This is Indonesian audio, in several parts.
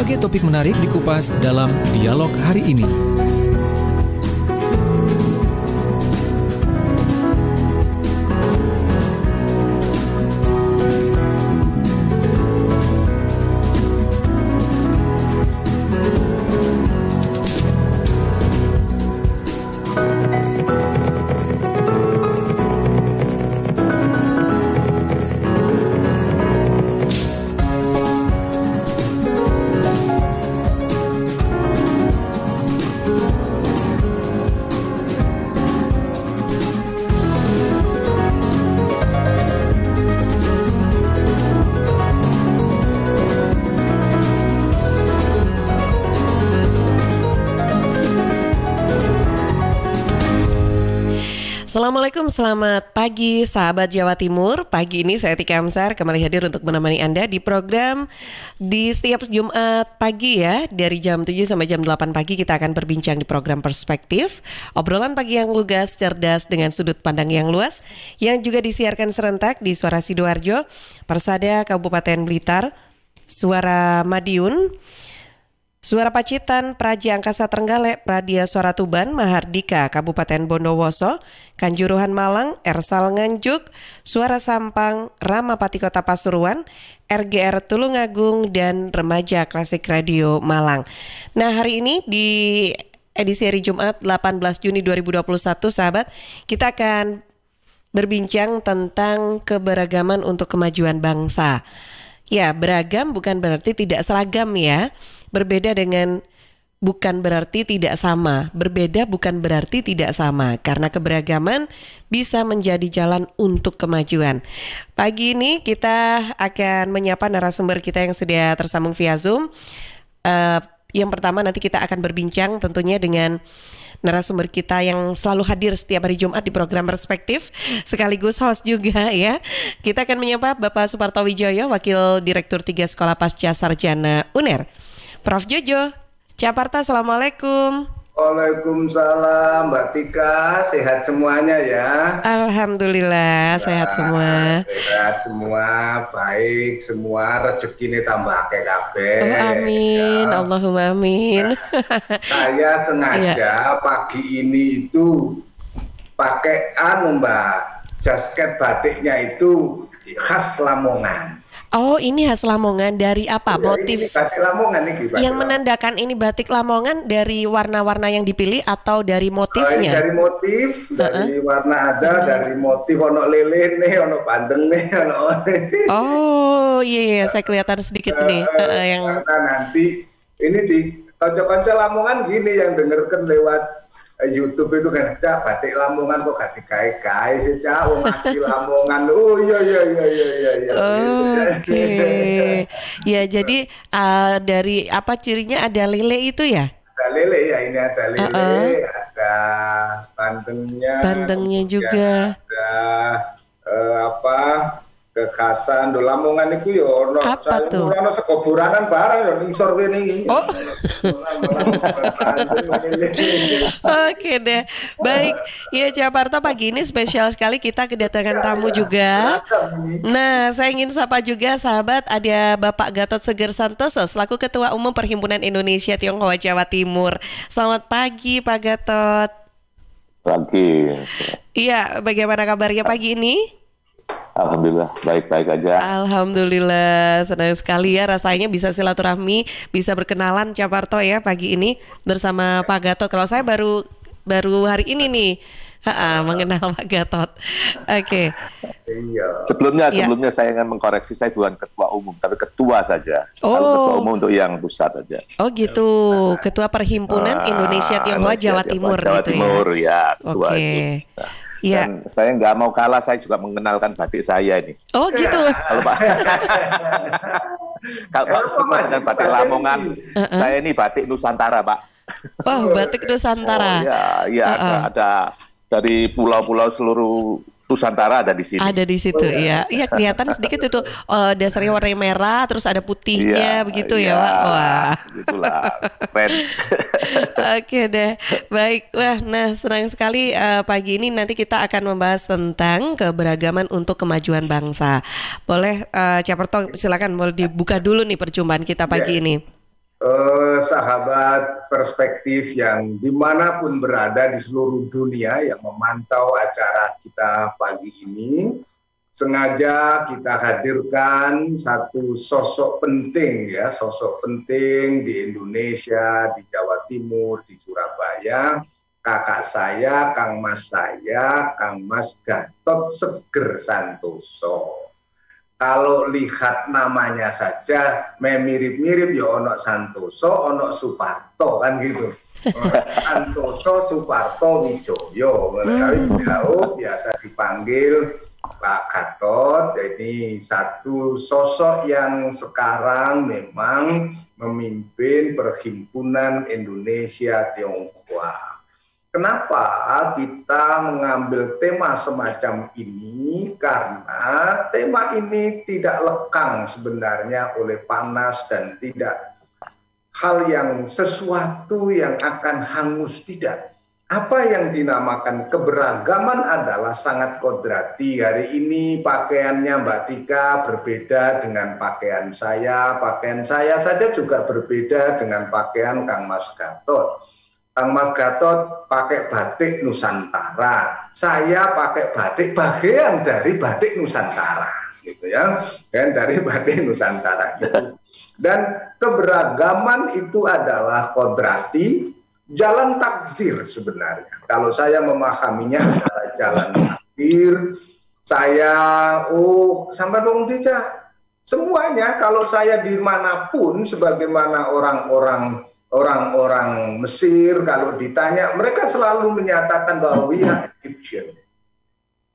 Berbagai topik menarik dikupas dalam dialog hari ini. Assalamualaikum, selamat pagi sahabat Jawa Timur. Pagi ini saya Tika Amsar kembali hadir untuk menemani Anda di program di setiap Jumat pagi ya. Dari jam 7 sampai jam 8 pagi kita akan berbincang di program Perspektif. Obrolan pagi yang lugas, cerdas dengan sudut pandang yang luas, yang juga disiarkan serentak di Suara Sidoarjo, Persada Kabupaten Blitar, Suara Madiun, Suara Pacitan, Praja Angkasa Trenggalek, Pradia Suara Tuban, Mahardika, Kabupaten Bondowoso, Kanjuruhan Malang, Ersal Nganjuk, Suara Sampang, Ramapati Kota Pasuruan, RGR Tulungagung, dan Remaja Klasik Radio Malang. Nah, hari ini di edisi hari Jumat 18 Juni 2021, sahabat, kita akan berbincang tentang keberagaman untuk kemajuan bangsa. Ya, beragam bukan berarti tidak seragam ya. Berbeda dengan bukan berarti tidak sama. Berbeda bukan berarti tidak sama. Karena keberagaman bisa menjadi jalan untuk kemajuan. Pagi ini kita akan menyapa narasumber kita yang sudah tersambung via Zoom. Yang pertama nanti kita akan berbincang tentunya dengan narasumber kita yang selalu hadir setiap hari Jumat di program Perspektif, sekaligus host juga ya. Kita akan menyapa Bapak Suparto Wijoyo, Wakil Direktur 3 Sekolah Pasca Sarjana UNER. Prof Jojo, Jakarta, Assalamualaikum. Waalaikumsalam Mbak Tika, sehat semuanya ya? Alhamdulillah, sehat semua. Sehat semua, baik semua, rezeki ini tambah kabeh. Oh, amin, ya. Allahumma amin. Saya sengaja pagi ini itu pakai Mbak, jasket batiknya itu khas Lamongan. Oh, ini khas Lamongan, dari apa? Ya, motif ini batik Lamongan nih, batik yang menandakan ini batik Lamongan dari warna-warna yang dipilih atau dari motifnya? Dari motif, dari warna ada, dari motif ono lele nih, ono bandeng nih, ono. Oh iya, saya kelihatan sedikit nih. Yang karena nanti ini di kanca-kanca Lamongan gini yang dengarkan lewat YouTube itu kan, Cak, batik Lamongan kok gak digawe-gawe sih, Cak, wong asli Lamongan. Oh iya. Oke. Ya, jadi dari apa cirinya ada lele itu ya? Ada lele ya, ini ada lele, ada bandengnya juga. Ada kekhasan do Lamongan itu ya ono apa tuh? Ono sego buranan barang ya ning sor kene iki. Oh. Oke deh. Baik, ya Jakarta pagi ini spesial sekali kita kedatangan tamu juga. Nah, saya ingin sapa juga sahabat, ada Bapak Gatot Seger Santoso selaku Ketua Umum Perhimpunan Indonesia Tionghoa Jawa Timur. Selamat pagi Pak Gatot. Pagi. Iya, bagaimana kabarnya pagi ini? Alhamdulillah, baik-baik aja. Alhamdulillah, senang sekali ya rasanya bisa silaturahmi, bisa berkenalan Caparto ya pagi ini bersama Pak Gatot. Kalau saya baru hari ini nih mengenal Pak Gatot. Oke. Sebelumnya saya ingin mengkoreksi, saya bukan ketua umum, tapi ketua saja. Oh. Ketua umum untuk yang pusat saja. Oh gitu, Ketua Perhimpunan Indonesia Tionghoa Jawa Timur Jawa gitu Timur, ya. Ketua Oke. itu. Ya. Dan saya nggak mau kalah, saya juga mengenalkan batik saya ini. Oh gitu. Kalau Pak suka dengan batik Lamongan, saya ini batik Nusantara, Pak. Oh, batik Nusantara. Oh, iya, ada dari pulau-pulau seluruh Nusantara ada di sini. Ada di situ, iya. Iya, kelihatan sedikit itu dasarnya warna merah, terus ada putihnya, begitu ya, Pak. Wah. Begitulah, keren. Oke deh, baik. Wah, nah senang sekali pagi ini nanti kita akan membahas tentang keberagaman untuk kemajuan bangsa. Boleh, Caperto, silakan boleh dibuka dulu nih perjumpaan kita pagi ini. sahabat perspektif yang dimanapun berada di seluruh dunia yang memantau acara kita pagi ini. Sengaja kita hadirkan satu sosok penting ya, sosok penting di Indonesia, di Jawa Timur, di Surabaya. Kakak saya, Kang Mas Gatot Seger Santoso. Kalau lihat namanya saja mirip-mirip ya ono Santoso, ono Suparto kan gitu. Santoso, Suparto, Wijoyo. Tapi beliau biasa dipanggil Pak Gatot. Jadi satu sosok yang sekarang memang memimpin Perhimpunan Indonesia Tionghoa. Kenapa kita mengambil tema semacam ini? Karena tema ini tidak lekang sebenarnya oleh panas dan tidak hal yang sesuatu yang akan hangus, tidak. Apa yang dinamakan keberagaman adalah sangat kodrati. Hari ini pakaiannya Mbak Tika berbeda dengan pakaian saya saja juga berbeda dengan pakaian Kang Mas Gatot. Kang Mas Gatot pakai batik Nusantara, saya pakai batik bagian dari batik Nusantara, gitu ya, dan dari batik Nusantara. Gitu. Dan keberagaman itu adalah kodrati, jalan takdir sebenarnya. Kalau saya memahaminya adalah jalan takdir. Saya, sampai dong tidak, semuanya kalau saya dimanapun, sebagaimana orang-orang Mesir kalau ditanya mereka selalu menyatakan bahwa we are Egyptian.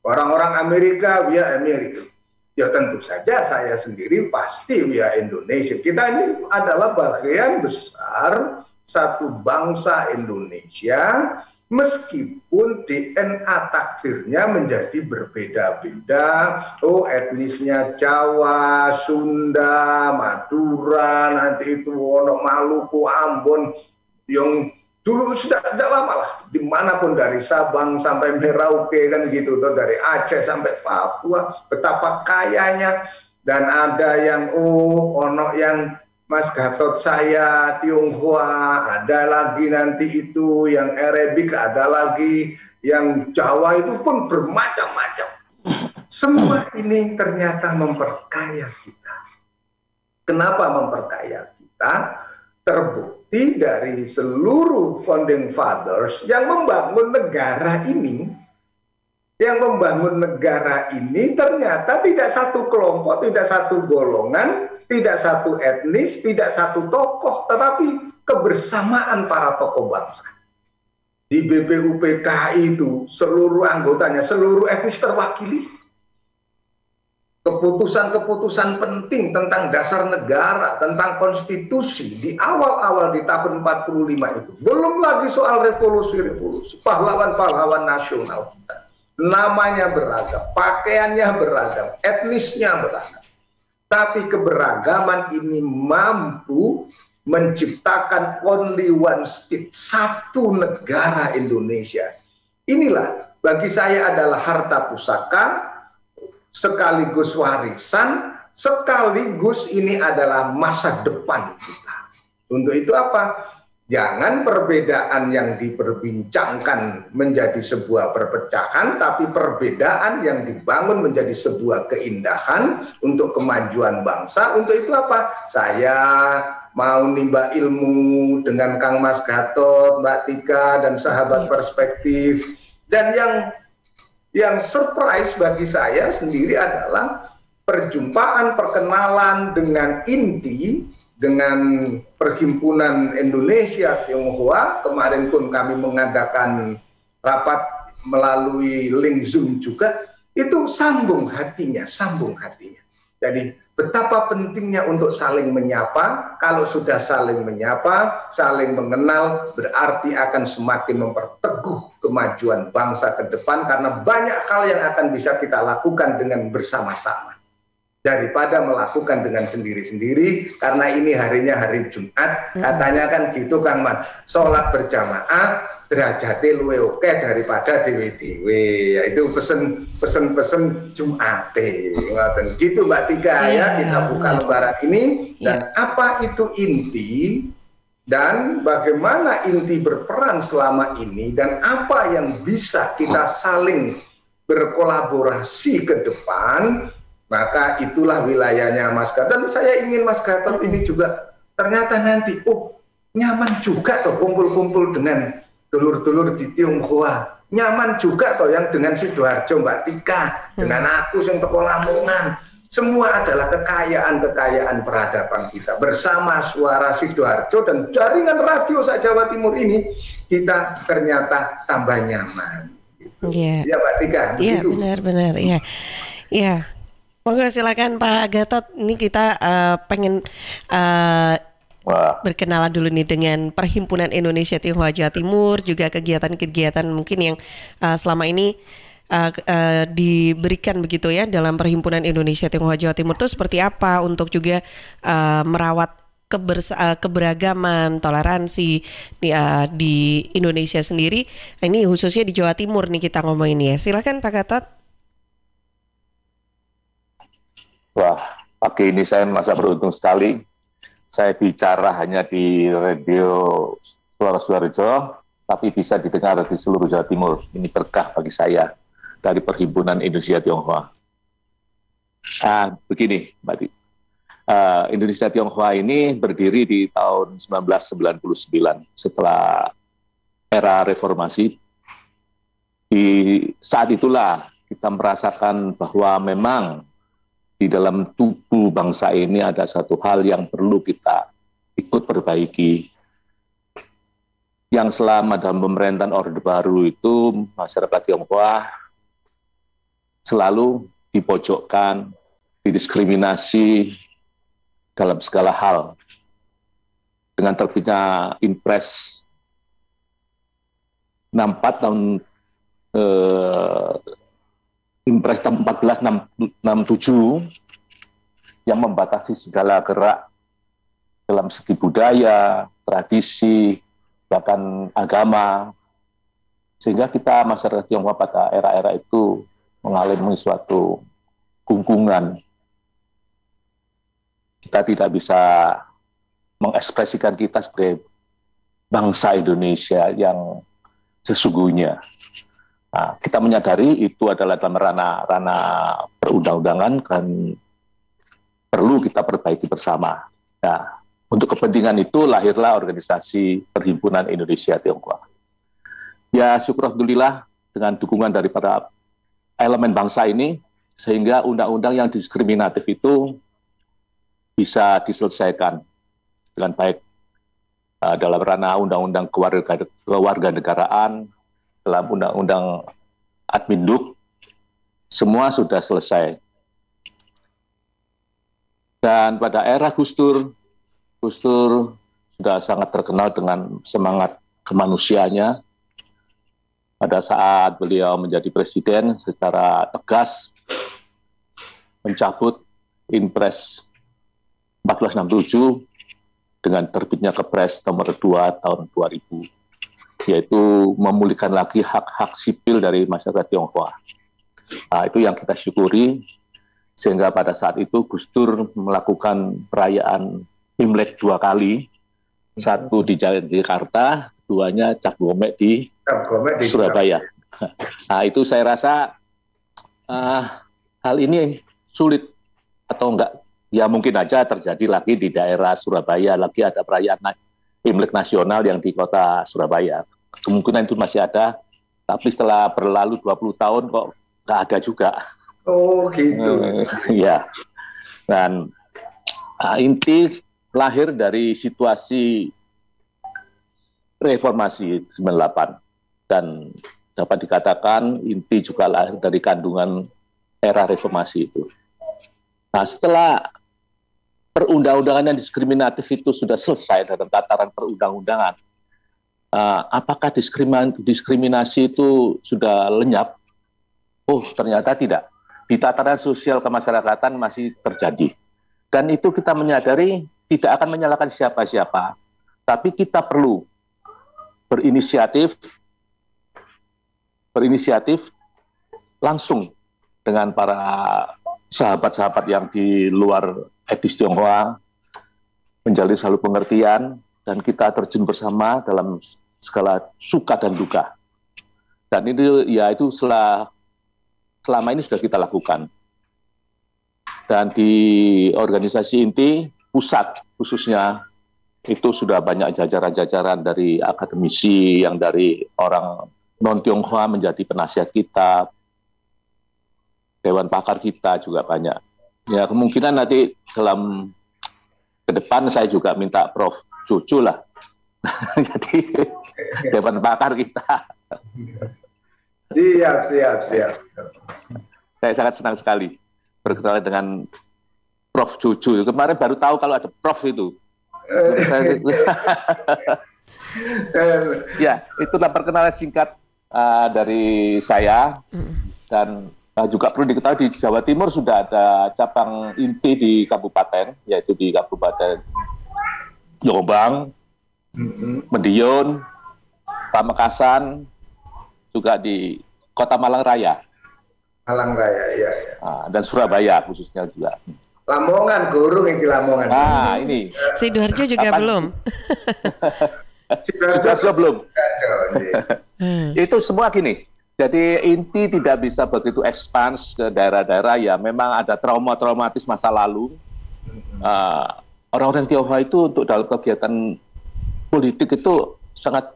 Orang-orang Amerika we are American. Ya tentu saja saya sendiri pasti we are Indonesian. Kita ini adalah bagian besar satu bangsa Indonesia meskipun DNA takdirnya menjadi berbeda-beda. Etnisnya Jawa, Sunda, Madura, nanti itu Maluku, Ambon, yang dulu sudah lama lah, dimanapun dari Sabang sampai Merauke kan gitu, tuh dari Aceh sampai Papua, betapa kayanya. Dan ada yang yang Mas Gatot saya Tionghoa, ada lagi nanti itu yang Arabik, ada lagi yang Jawa, itu pun bermacam-macam. Semua ini ternyata memperkaya kita. Kenapa memperkaya kita? Terbukti dari seluruh founding fathers yang membangun negara ini. Yang membangun negara ini ternyata tidak satu kelompok, tidak satu golongan, tidak satu etnis, tidak satu tokoh, tetapi kebersamaan para tokoh bangsa. Di BPUPKI itu seluruh anggotanya, seluruh etnis terwakili. Keputusan-keputusan penting tentang dasar negara, tentang konstitusi di awal-awal di tahun 45 itu. Belum lagi soal revolusi-revolusi, pahlawan-pahlawan nasional kita. Namanya beragam, pakaiannya beragam, etnisnya beragam. Tapi keberagaman ini mampu menciptakan only one state, satu negara Indonesia. Inilah bagi saya adalah harta pusaka, sekaligus warisan, sekaligus ini adalah masa depan kita. Untuk itu apa? Jangan perbedaan yang diperbincangkan menjadi sebuah perpecahan, tapi perbedaan yang dibangun menjadi sebuah keindahan untuk kemajuan bangsa. Untuk itu apa? Saya mau nimba ilmu dengan Kang Mas Gatot, Mbak Tika, dan sahabat perspektif. Dan yang surprise bagi saya sendiri adalah perjumpaan, perkenalan dengan inti, dengan Perhimpunan Indonesia Tionghoa. Kemarin pun kami mengadakan rapat melalui link Zoom juga. Itu sambung hatinya. Jadi betapa pentingnya untuk saling menyapa. Kalau sudah saling menyapa, saling mengenal, berarti akan semakin memperteguh kemajuan bangsa ke depan, karena banyak hal yang akan bisa kita lakukan dengan bersama-sama daripada melakukan dengan sendiri-sendiri. Karena ini harinya hari Jumat, katanya kan gitu Kang Mas, sholat berjamaah derajatnya luwih oke daripada dewe-dewe. Ya, itu pesen Jumate. Gitu Mbak Tika, ya kita buka lembaran ini. Dan apa itu inti? dan bagaimana inti berperan selama ini dan apa yang bisa kita saling berkolaborasi ke depan, maka itulah wilayahnya Mas Gatot. Dan saya ingin Mas Gatot ini juga ternyata nanti, nyaman juga toh kumpul-kumpul dengan dulur-dulur di Tionghoa. Nyaman juga toh yang dengan Sidoarjo, Mbak Tika, dengan aku yang teko Lamongan. Semua adalah kekayaan-kekayaan peradaban kita. Bersama suara Sidoarjo dan jaringan radio Jawa Timur ini, kita ternyata tambah nyaman. Iya, ya, Mbak Tika. Iya, benar-benar. Iya, iya. Monggo silakan Pak Gatot. Ini kita pengen berkenalan dulu nih dengan Perhimpunan Indonesia Tionghoa Jawa Timur, juga kegiatan-kegiatan mungkin yang selama ini diberikan begitu ya dalam Perhimpunan Indonesia Tionghoa Jawa Timur itu seperti apa untuk juga merawat keberagaman, toleransi di Indonesia sendiri. Ini khususnya di Jawa Timur nih kita ngomongin ya. Silakan Pak Gatot. Wah, pagi ini saya merasa beruntung sekali. Saya bicara hanya di radio Suara Suarjo, tapi bisa didengar di seluruh Jawa Timur. Ini berkah bagi saya dari Perhimpunan Indonesia Tionghoa. Begini, Mbak Di. Indonesia Tionghoa ini berdiri di tahun 1999 setelah era reformasi. Di saat itulah kita merasakan bahwa memang di dalam tubuh bangsa ini ada satu hal yang perlu kita ikut perbaiki. Yang selama dalam pemerintahan Orde Baru itu masyarakat Tionghoa selalu dipojokkan, didiskriminasi dalam segala hal. Dengan terbitnya Impres 64 tahun Impres 1467 yang membatasi segala gerak dalam segi budaya, tradisi, bahkan agama, sehingga kita masyarakat Tionghoa pada era-era itu mengalami suatu kungkungan. Kita tidak bisa mengekspresikan kita sebagai bangsa Indonesia yang sesungguhnya. Nah, kita menyadari itu adalah dalam ranah perundang-undangan kan perlu kita perbaiki bersama. Nah, untuk kepentingan itu lahirlah organisasi Perhimpunan Indonesia Tionghoa. Ya, syukur alhamdulillah dengan dukungan dari para elemen bangsa ini, sehingga undang-undang yang diskriminatif itu bisa diselesaikan dengan baik dalam ranah undang-undang kewarganegaraan, dalam undang-undang Adminduk, semua sudah selesai. Dan pada era Gus Dur sudah sangat terkenal dengan semangat kemanusiaannya. Pada saat beliau menjadi presiden secara tegas mencabut Impres 1467 dengan terbitnya Kepres nomor 2 tahun 2000, yaitu memulihkan lagi hak-hak sipil dari masyarakat Tionghoa. Nah, itu yang kita syukuri, sehingga pada saat itu Gus Dur melakukan perayaan Imlek 2 kali, satu di Jakarta, duanya Cap Gomeh di Surabaya. Nah, itu saya rasa hal ini sulit atau enggak, ya mungkin aja terjadi lagi di daerah Surabaya, lagi ada perayaan Imlek nasional yang di kota Surabaya. Kemungkinan itu masih ada, tapi setelah berlalu 20 tahun kok nggak ada juga. Oh gitu. Ya. Dan inti lahir dari situasi reformasi 98, dan dapat dikatakan inti juga lahir dari kandungan era reformasi itu. Nah, setelah perundang-undangan yang diskriminatif itu sudah selesai dalam tataran perundang-undangan, apakah diskriminasi itu sudah lenyap? Oh, ternyata tidak. Di tataran sosial kemasyarakatan masih terjadi. Dan itu kita menyadari tidak akan menyalahkan siapa-siapa, tapi kita perlu berinisiatif langsung dengan para sahabat-sahabat yang di luar etnis Tionghoa, menjalin selalu pengertian, dan kita terjun bersama dalam segala suka dan duka. Dan itu ya itu selama ini sudah kita lakukan. Dan di organisasi inti pusat khususnya itu sudah banyak jajaran-jajaran dari akademisi yang dari orang non-Tionghoa menjadi penasihat kita, dewan pakar kita juga banyak. Ya kemungkinan nanti dalam ke depan saya juga minta Prof. Jojo lah, jadi dewan pakar kita. Siap. Saya sangat senang sekali berkenalan dengan Prof. Jojo. Kemarin baru tahu kalau ada Prof itu. Ya, itulah perkenalan singkat dari saya. Dan juga perlu diketahui di Jawa Timur sudah ada cabang inti di kabupaten, yaitu di Kabupaten Jombang, Madiun, Pamekasan, juga di Kota Malang Raya. Malang Raya, iya. Dan Surabaya khususnya juga. Lamongan, Gurung ini Lamongan. Ini. Sidoarjo juga belum. Sidoarjo belum. Itu semua gini. Jadi inti tidak bisa begitu ekspans ke daerah-daerah ya. Memang ada traumatis masa lalu. Orang-orang Tionghoa itu untuk dalam kegiatan politik itu sangat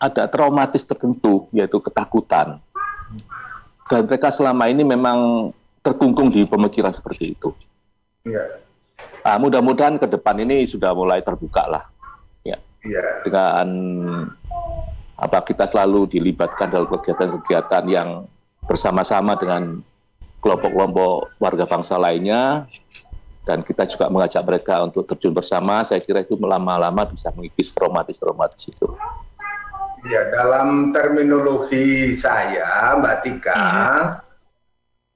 ada traumatis tertentu, yaitu ketakutan. Dan mereka selama ini memang terkungkung di pemikiran seperti itu. Ya. Mudah-mudahan ke depan ini sudah mulai terbuka lah. Ya. Dengan kita selalu dilibatkan dalam kegiatan-kegiatan yang bersama-sama dengan kelompok-kelompok warga bangsa lainnya, dan kita juga mengajak mereka untuk terjun bersama. Saya kira itu lama-lama bisa mengikis traumatis itu. Ya, dalam terminologi saya, Mbak Tika,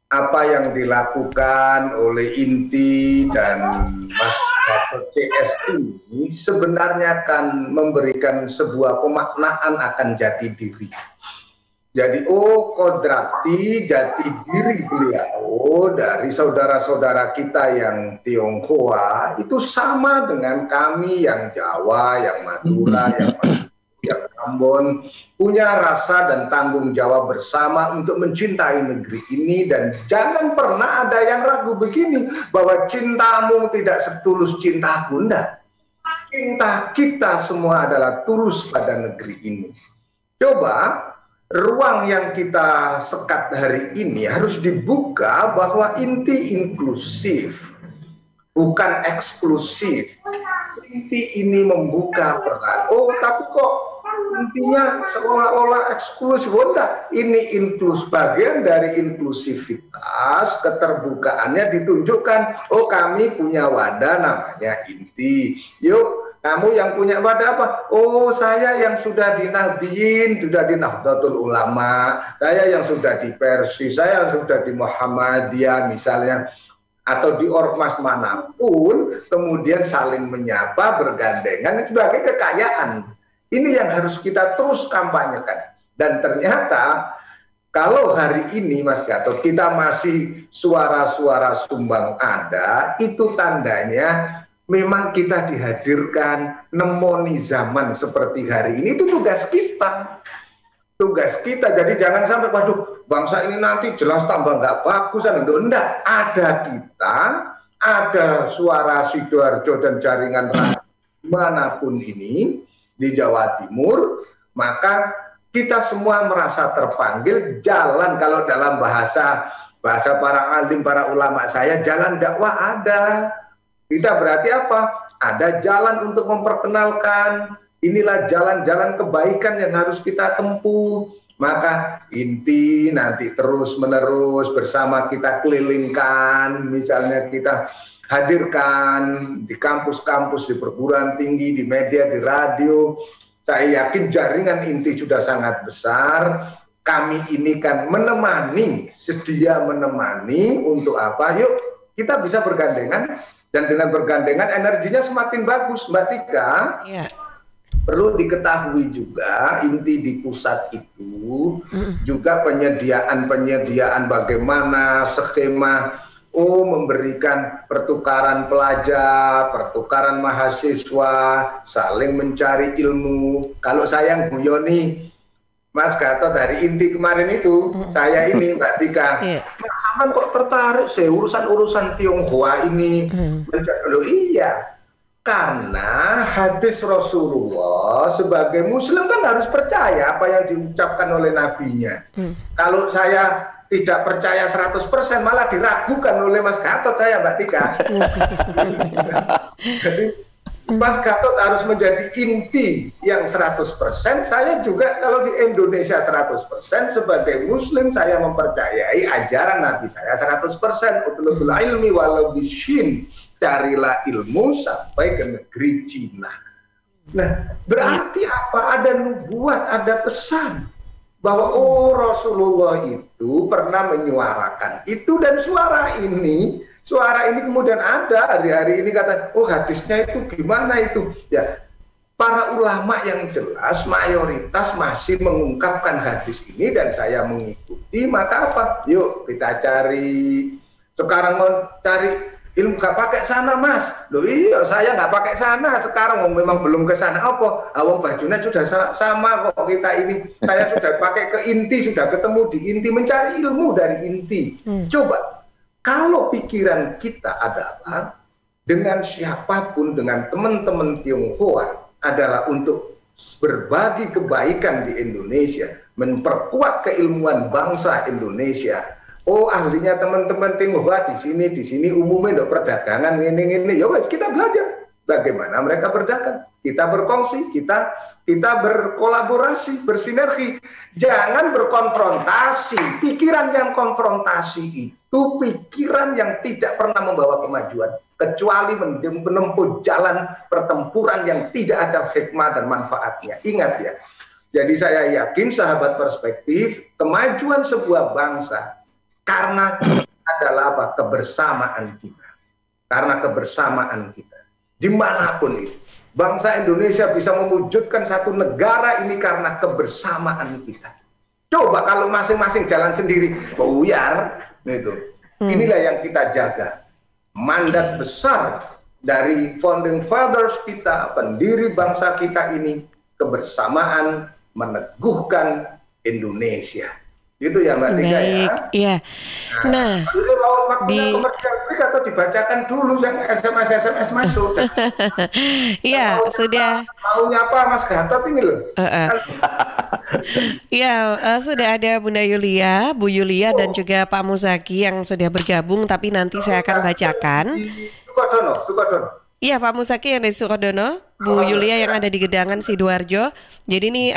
apa yang dilakukan oleh Inti dan Mas Gatot CS ini sebenarnya akan memberikan sebuah pemaknaan akan jati diri. Jadi, kodrati jati diri beliau dari saudara-saudara kita yang Tionghoa itu sama dengan kami yang Jawa, yang Madura, yang Ambon, punya rasa dan tanggung jawab bersama untuk mencintai negeri ini. Dan jangan pernah ada yang ragu begini, bahwa cintamu tidak setulus cinta Bunda. Cinta kita semua adalah tulus pada negeri ini. Coba ruang yang kita sekat hari ini harus dibuka bahwa Inti inklusif, bukan eksklusif. Inti ini membuka peran. Tapi kok intinya seolah-olah eksklusif? Ini bagian dari inklusivitas, keterbukaannya ditunjukkan. Kami punya wadah namanya Inti. Yuk, kamu yang punya wadah apa? Saya yang sudah di Nahdien, sudah di Nahdlatul Ulama, saya yang sudah di Persi, saya yang sudah di Muhammadiyah misalnya, atau di ormas manapun, kemudian saling menyapa, bergandengan sebagai kekayaan. Ini yang harus kita terus kampanyekan. Dan ternyata kalau hari ini Mas Gatot kita masih suara-suara sumbang ada, itu tandanya memang kita dihadirkan nemoni zaman seperti hari ini. Itu tugas kita. Jadi jangan sampai waduh bangsa ini nanti jelas tambah nggak bagus. Enggak, ada kita, ada suara Sidoarjo dan jaringan manapun ini di Jawa Timur, maka kita semua merasa terpanggil jalan. Kalau dalam bahasa para alim, para ulama saya, jalan dakwah ada. Kita berarti apa? Ada jalan untuk memperkenalkan. Inilah jalan-jalan kebaikan yang harus kita tempuh. Maka Inti nanti terus-menerus bersama kita kelilingkan, misalnya kita hadirkan di kampus-kampus, di perguruan tinggi, di media, di radio. Saya yakin jaringan Inti sudah sangat besar. Kami ini kan sedia menemani untuk apa? Yuk, kita bisa bergandengan, dan dengan bergandengan energinya semakin bagus, Mbak Tika. Iya. Perlu diketahui juga, Inti di pusat itu juga penyediaan bagaimana skema memberikan pertukaran pelajar, pertukaran mahasiswa, saling mencari ilmu. Kalau saya guyoni Mas Gatot dari inti kemarin itu, saya ini Mbak Tika, Mas Saman kok tertarik sih urusan-urusan Tionghoa ini? Loh iya, karena hadis Rasulullah sebagai Muslim kan harus percaya apa yang diucapkan oleh nabinya. Kalau saya tidak percaya 100% malah diragukan oleh Mas Gatot saya Mbak Tika. Jadi Mas Gatot harus menjadi inti yang 100%. Saya juga kalau di Indonesia 100% sebagai Muslim saya mempercayai ajaran Nabi saya 100%. Utlubul ilmi walau bisyin, carilah ilmu sampai ke negeri Cina. Nah, berarti apa? Ada nubuat, ada pesan bahwa Rasulullah itu pernah menyuarakan itu, dan suara ini kemudian ada hari-hari ini kata, hadisnya itu gimana itu? Ya, para ulama yang jelas mayoritas masih mengungkapkan hadis ini dan saya mengikuti. Maka apa? Yuk kita cari. Sekarang mau cari ilmu gak pakai sana Mas. Loh iya, saya nggak pakai sana sekarang, memang belum ke sana. Apa? Awang bajunya sudah sama kok kita ini. Saya sudah pakai ke inti, sudah ketemu di inti, mencari ilmu dari inti. Coba kalau pikiran kita adalah dengan siapapun, dengan teman-teman Tionghoa adalah untuk berbagi kebaikan di Indonesia, memperkuat keilmuan bangsa Indonesia. Ahlinya teman-teman Tionghoa di sini umumnya untuk perdagangan ini. Ya wes, kita belajar bagaimana mereka berdagang. Kita berkongsi, kita berkolaborasi, bersinergi. Jangan berkonfrontasi. Pikiran yang konfrontasi itu pikiran yang tidak pernah membawa kemajuan, kecuali menempuh jalan pertempuran yang tidak ada hikmah dan manfaatnya. Ingat ya. Jadi saya yakin sahabat perspektif, kemajuan sebuah bangsa karena adalah apa? Kebersamaan kita. Karena kebersamaan kita. Dimanapun itu. Bangsa Indonesia bisa mewujudkan satu negara ini karena kebersamaan kita. Coba kalau masing-masing jalan sendiri, buyar, gitu. Inilah yang kita jaga. Mandat besar dari founding fathers kita, pendiri bangsa kita ini, kebersamaan meneguhkan Indonesia. Gitu ya Mbak Tika ya. Iya. Nah, di atau dibacakan dulu yang SMS masuk. Iya, sudah. Maunya apa Mas Gatot ini loh. Iya, sudah ada Bunda Yulia, Bu Yulia dan juga Pak Muzaki yang sudah bergabung, tapi nanti saya akan bacakan. Sukodono. Iya, Pak Muzaki yang dari Sukodono, Bu Yulia yang ada di Gedangan Sidoarjo. Jadi ini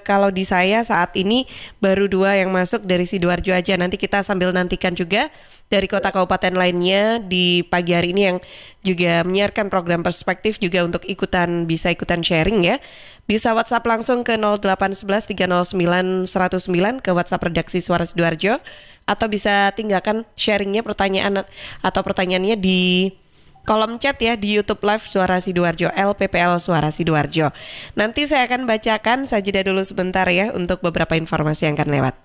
kalau di saya saat ini baru 2 yang masuk dari Sidoarjo aja. Nanti kita sambil nantikan juga dari kota kabupaten lainnya di pagi hari ini yang juga menyiarkan program perspektif juga untuk bisa ikutan sharing ya. Bisa WhatsApp langsung ke 0811 309 109 ke WhatsApp redaksi Suara Sidoarjo, atau bisa tinggalkan sharingnya pertanyaannya di kolom chat ya di YouTube Live Suara Sidoarjo, LPPL Suara Sidoarjo. Nanti saya akan bacakan, saya jeda dulu sebentar ya untuk beberapa informasi yang akan lewat.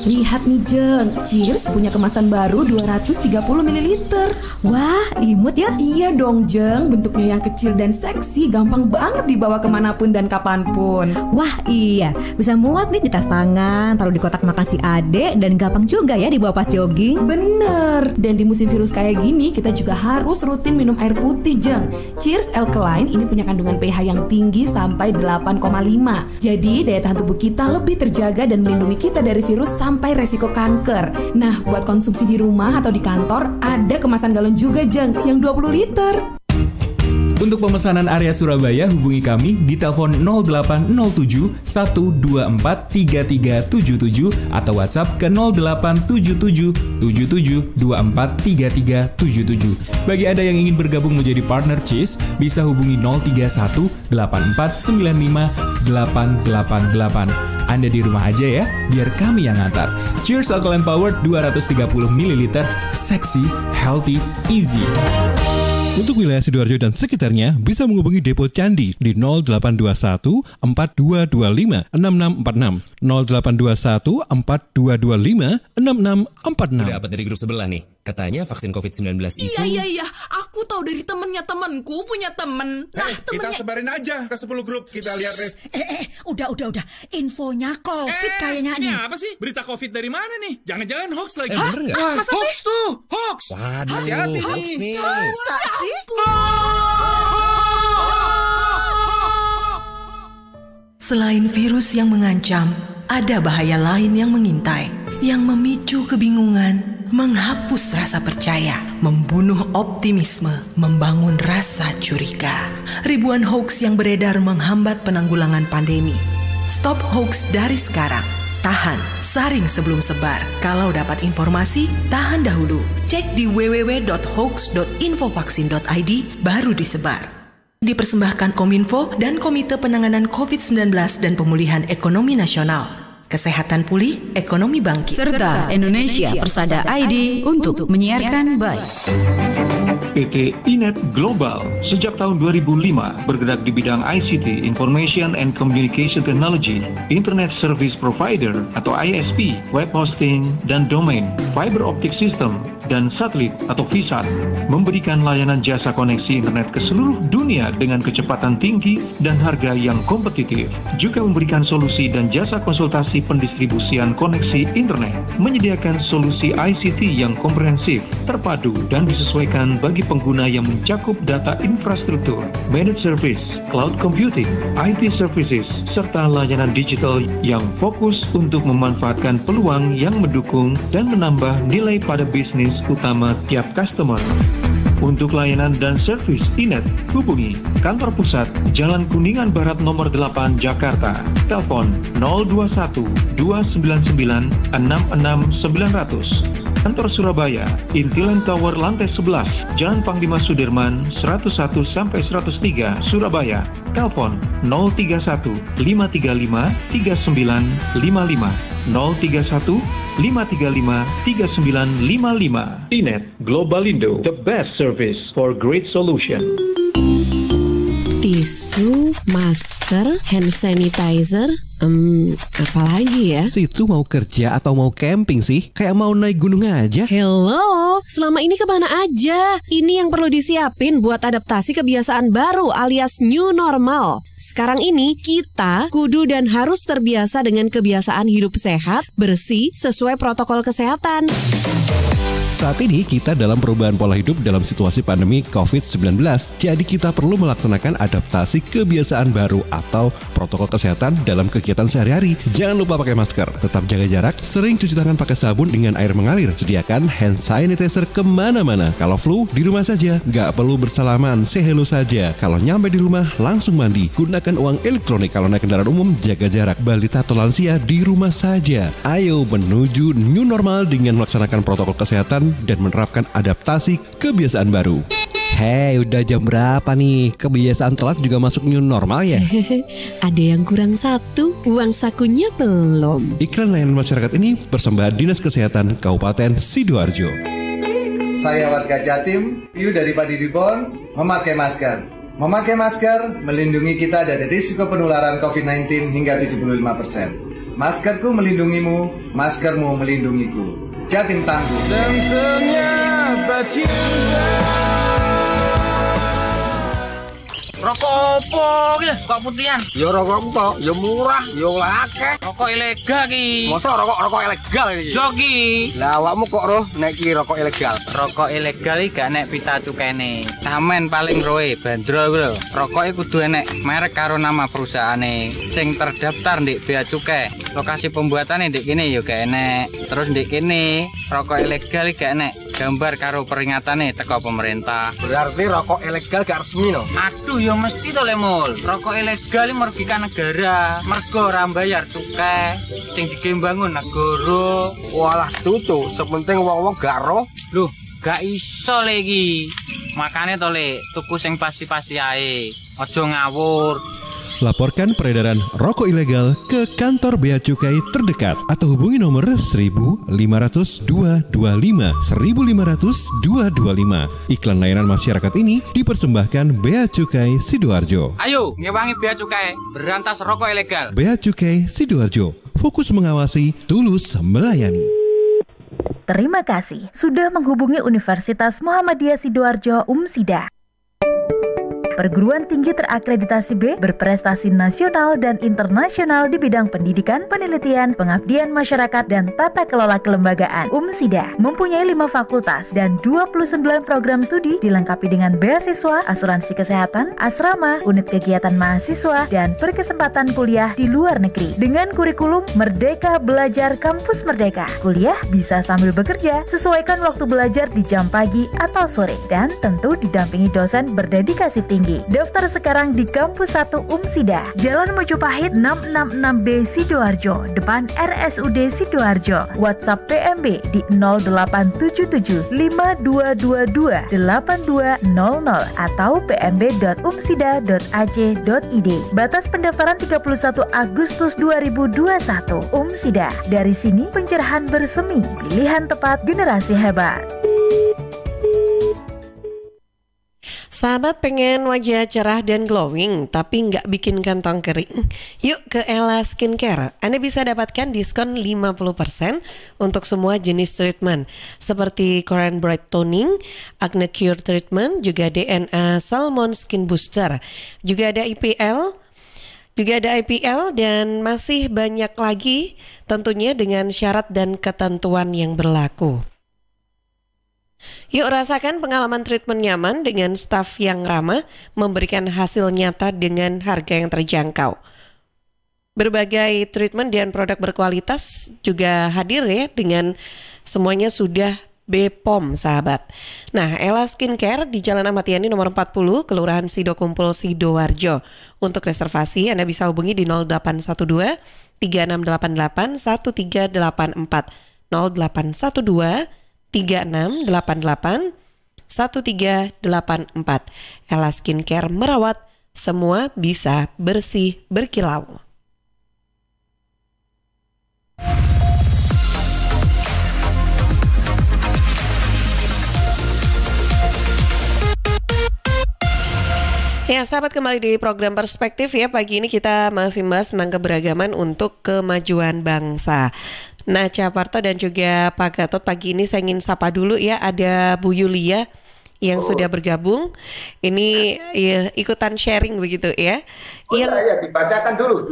Lihat nih Jeng, Cheers punya kemasan baru 230 ml. Wah, imut ya? Iya dong Jeng, bentuknya yang kecil dan seksi, gampang banget dibawa kemanapun dan kapanpun. Wah iya, bisa muat nih di tas tangan, taruh di kotak makan si adek, dan gampang juga ya dibawa pas jogging. Bener, dan di musim virus kayak gini kita juga harus rutin minum air putih Jeng. Cheers Alkaline ini punya kandungan pH yang tinggi sampai 8,5. Jadi daya tahan tubuh kita lebih terjaga dan melindungi kita dari virus sampai resiko kanker. Nah, buat konsumsi di rumah atau di kantor, ada kemasan galon juga Jeng, yang 20 liter. Untuk pemesanan area Surabaya hubungi kami di telepon 0807 124 3377 atau WhatsApp ke 0877 77 24 3377. Bagi Anda yang ingin bergabung menjadi partner Cheese, bisa hubungi 031 84 95 888. Anda di rumah aja ya, biar kami yang ngantar. Cheers Alkaline Powered 230 ml, seksi, healthy, easy. Untuk wilayah Sidoarjo dan sekitarnya bisa menghubungi Depo Candi di 0821 4225 6646 0821 4225 6646. Udah dapat dari grup sebelah nih. Katanya vaksin COVID-19 itu... Iya. Aku tahu dari temennya temanku punya temen. Nah, kita sebarin aja ke 10 grup. Kita lihat res. Udah. Infonya COVID kayaknya nih. Ini apa sih? Berita COVID dari mana nih? Jangan-jangan hoax lagi. Bener nggak? Hoax tuh, hoax. Waduh, hati-hati hoax nih. Masa sih? Selain virus yang mengancam, ada bahaya lain yang mengintai, yang memicu kebingungan, menghapus rasa percaya, membunuh optimisme, membangun rasa curiga. Ribuan hoax yang beredar menghambat penanggulangan pandemi. Stop hoax dari sekarang. Tahan, saring sebelum sebar. Kalau dapat informasi, tahan dahulu. Cek di www.hoax.infovaksin.id baru disebar. Dipersembahkan Kominfo dan Komite Penanganan COVID-19 dan Pemulihan Ekonomi Nasional. Kesehatan pulih, ekonomi bangkit. Serta Indonesia Persada ID untuk menyiarkan baik. PT Inet Global sejak tahun 2005 bergerak di bidang ICT, Information and Communication Technology, Internet Service Provider atau ISP, web hosting dan domain, fiber optic system, dan satelit atau VSAT, memberikan layanan jasa koneksi internet ke seluruh dunia dengan kecepatan tinggi dan harga yang kompetitif. Juga memberikan solusi dan jasa konsultasi pendistribusian koneksi internet, menyediakan solusi ICT yang komprehensif, terpadu, dan disesuaikan bagi pengguna yang mencakup data infrastruktur, managed service, cloud computing, IT services, serta layanan digital yang fokus untuk memanfaatkan peluang yang mendukung dan menambah nilai pada bisnis utama tiap customer. Untuk layanan dan servis Inet, hubungi Kantor Pusat Jalan Kuningan Barat nomor 8 Jakarta. Telepon 021 299 66900. Kantor Surabaya, Intiland Tower lantai 11, Jalan Panglima Sudirman 101 sampai 103 Surabaya. Telepon 031 535 3955. 031 535 3955. Inet Globalindo, the best service for great solution. Tisu, masker, hand sanitizer, apalagi ya? Situ mau kerja atau mau camping sih? Kayak mau naik gunung aja. Hello, selama ini kemana aja? Ini yang perlu disiapin buat adaptasi kebiasaan baru alias new normal. Sekarang ini kita kudu dan harus terbiasa dengan kebiasaan hidup sehat, bersih, sesuai protokol kesehatan. Saat ini kita dalam perubahan pola hidup dalam situasi pandemi COVID-19. Jadi kita perlu melaksanakan adaptasi kebiasaan baru atau protokol kesehatan dalam kegiatan sehari-hari. Jangan lupa pakai masker, tetap jaga jarak, sering cuci tangan pakai sabun dengan air mengalir. Sediakan hand sanitizer kemana-mana. Kalau flu, di rumah saja. Nggak perlu bersalaman, say hello saja. Kalau nyampe di rumah, langsung mandi. Gunakan uang elektronik kalau naik kendaraan umum, jaga jarak. Balita atau lansia di rumah saja. Ayo menuju new normal dengan melaksanakan protokol kesehatan dan menerapkan adaptasi kebiasaan baru. Hei, udah jam berapa nih? Kebiasaan telat juga masuk new normal ya? Ada yang kurang satu, uang sakunya belum. Iklan layanan masyarakat ini persembahan Dinas Kesehatan Kabupaten Sidoarjo. Saya warga Jatim, Piu dari Padi Ribon, memakai masker. Memakai masker melindungi kita dari risiko penularan COVID-19 hingga 75%. Maskerku melindungimu, maskermu melindungiku. Jatim tangguh. Dan ternyata cinta. Rokok opo iki lho, kok putihan? Ya rokok kok, ya murah, ya akeh. Rokok ilegal ki. Masa rokok ilegal iki? Yo ki. Lah awakmu kok roh nek iki rokok ilegal? Rokok ilegal iki gak nek pita cukene. Samen paling roe bandro iku lho. Rokok iku kudu enek merek karo nama perusahaane sing terdaftar ndek bea cukai. Lokasi pembuatannya ndek kene yo gak enek. Terus ndek kene rokok ilegal iki gak enek gambar karo peringatane teko pemerintah. Berarti rokok ilegal gak resmi no? Aduh ya mesti to le Mul. Rokok ilegal iki merugikan negara. Mergo ora mbayar cukai sing digembangun negara. Walah cucu, sepenting wong-wong gak roh. Loh, gak iso le iki. Makane to le tuku sing pasti-pasti ae. Aja ngawur. Laporkan peredaran rokok ilegal ke kantor Bea Cukai terdekat atau hubungi nomor 1.500 225 1.500 225. Iklan layanan masyarakat ini dipersembahkan Bea Cukai Sidoarjo. Ayo, ngewangi Bea Cukai, berantas rokok ilegal. Bea Cukai Sidoarjo, fokus mengawasi, tulus melayani. Terima kasih sudah menghubungi Universitas Muhammadiyah Sidoarjo UMSIDA. Perguruan tinggi terakreditasi B berprestasi nasional dan internasional di bidang pendidikan, penelitian, pengabdian masyarakat, dan tata kelola kelembagaan. UMSIDA mempunyai 5 fakultas dan 29 program studi dilengkapi dengan beasiswa, asuransi kesehatan, asrama, unit kegiatan mahasiswa, dan berkesempatan kuliah di luar negeri. Dengan kurikulum Merdeka Belajar Kampus Merdeka, kuliah bisa sambil bekerja, sesuaikan waktu belajar di jam pagi atau sore, dan tentu didampingi dosen berdedikasi tinggi. Daftar sekarang di Kampus 1 UMSIDA, Jalan Mojopahit 666B Sidoarjo, depan RSUD Sidoarjo. WhatsApp PMB di 0877 5222 8200 atau pmb.umsida.ac.id. Batas pendaftaran 31 Agustus 2021. UMSIDA, dari sini pencerahan bersemi, pilihan tepat generasi hebat. Sahabat pengen wajah cerah dan glowing tapi nggak bikin kantong kering? Yuk ke Ella Skincare. Anda bisa dapatkan diskon 50% untuk semua jenis treatment seperti Korean Bright Toning, Acne Cure Treatment, juga DNA Salmon Skin Booster, juga ada IPL, dan masih banyak lagi tentunya dengan syarat dan ketentuan yang berlaku. Yuk rasakan pengalaman treatment nyaman dengan staf yang ramah, memberikan hasil nyata dengan harga yang terjangkau. Berbagai treatment dan produk berkualitas juga hadir ya, dengan semuanya sudah BPOM sahabat. Nah, Ella Skincare di Jalan Ahmad Yani nomor 40, Kelurahan Sido Kumpul Sidoarjo. Untuk reservasi Anda bisa hubungi di 0812 3688 1384 0812 3688 1384. Ella Skincare, merawat semua bisa bersih berkilau. Ya sahabat, kembali di program Perspektif ya. Pagi ini kita masih bahas tentang keberagaman untuk kemajuan bangsa. Nah, Caparto dan juga Pak Gatot, pagi ini saya ingin sapa dulu ya. Ada Bu Yulia yang sudah bergabung. Ini ya, ikutan sharing begitu ya. Dibacakan dulu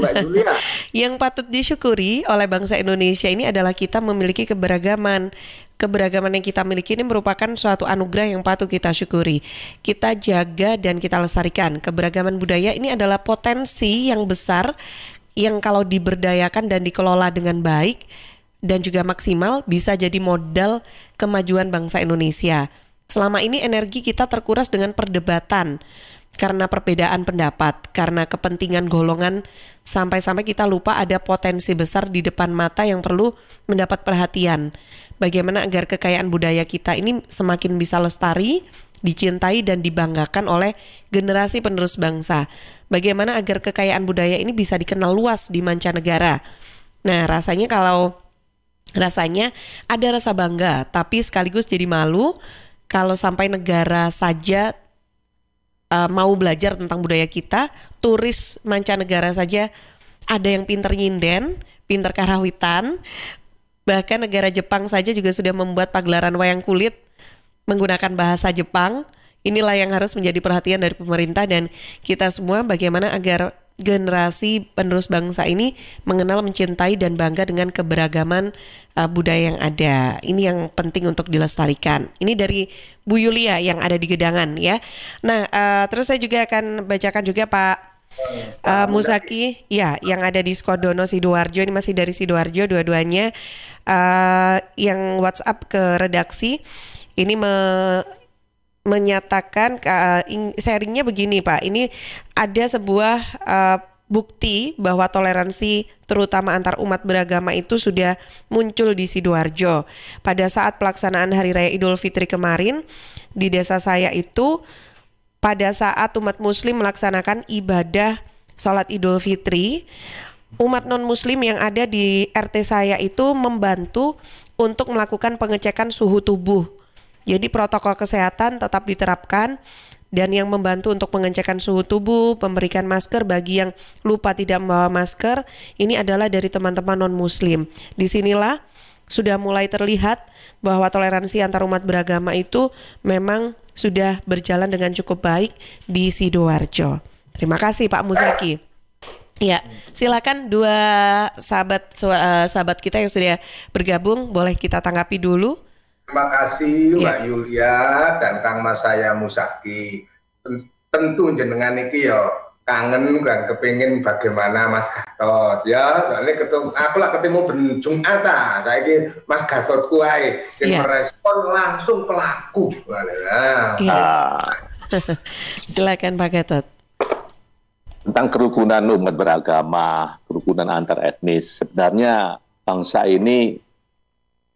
Mbak Yulia. Yang patut disyukuri oleh bangsa Indonesia ini adalah kita memiliki keberagaman. Keberagaman yang kita miliki ini merupakan suatu anugerah yang patut kita syukuri. Kita jaga dan kita lestarikan. Keberagaman budaya ini adalah potensi yang besar yang kalau diberdayakan dan dikelola dengan baik dan juga maksimal bisa jadi modal kemajuan bangsa Indonesia. Selama ini energi kita terkuras dengan perdebatan karena perbedaan pendapat, karena kepentingan golongan, sampai-sampai kita lupa ada potensi besar di depan mata yang perlu mendapat perhatian. Bagaimana agar kekayaan budaya kita ini semakin bisa lestari, dicintai dan dibanggakan oleh generasi penerus bangsa. Bagaimana agar kekayaan budaya ini bisa dikenal luas di mancanegara. Nah, rasanya ada rasa bangga, tapi sekaligus jadi malu kalau sampai negara saja mau belajar tentang budaya kita, turis mancanegara saja ada yang pinter nyinden, pinter karawitan. Bahkan negara Jepang saja juga sudah membuat pagelaran wayang kulit menggunakan bahasa Jepang. Inilah yang harus menjadi perhatian dari pemerintah dan kita semua, bagaimana agar generasi penerus bangsa ini mengenal, mencintai dan bangga dengan keberagaman budaya yang ada. Ini yang penting untuk dilestarikan. Ini dari Bu Yulia yang ada di Gedangan ya. Nah, terus saya juga akan bacakan juga Pak Musaki, ya, yang ada di Skodono Sidoarjo, ini masih dari Sidoarjo dua-duanya, yang WhatsApp ke redaksi ini menyatakan sharingnya begini Pak, ini ada sebuah bukti bahwa toleransi terutama antar umat beragama itu sudah muncul di Sidoarjo. Pada saat pelaksanaan Hari Raya Idul Fitri kemarin di desa saya itu, pada saat umat muslim melaksanakan ibadah sholat Idul Fitri, umat non-muslim yang ada di RT saya itu membantu untuk melakukan pengecekan suhu tubuh. Jadi protokol kesehatan tetap diterapkan, dan yang membantu untuk pengecekan suhu tubuh, memberikan masker bagi yang lupa tidak membawa masker, ini adalah dari teman-teman non-muslim. Disinilah sudah mulai terlihat bahwa toleransi antar umat beragama itu memang sudah berjalan dengan cukup baik di Sidoarjo. Terima kasih Pak Musaki. Ya, silakan dua sahabat kita yang sudah bergabung, boleh kita tanggapi dulu. Terima kasih Mbak Yulia dan Kang Mas saya Musaki. Tentu jenengan iki yo kangen kan kepengin bagaimana Mas Gatot ya. Soalnya ketemu ben Jumat saiki Mas Gatot kuwi sing merespon langsung pelaku. Silakan Pak Gatot. Tentang kerukunan umat beragama, kerukunan antar etnis, sebenarnya bangsa ini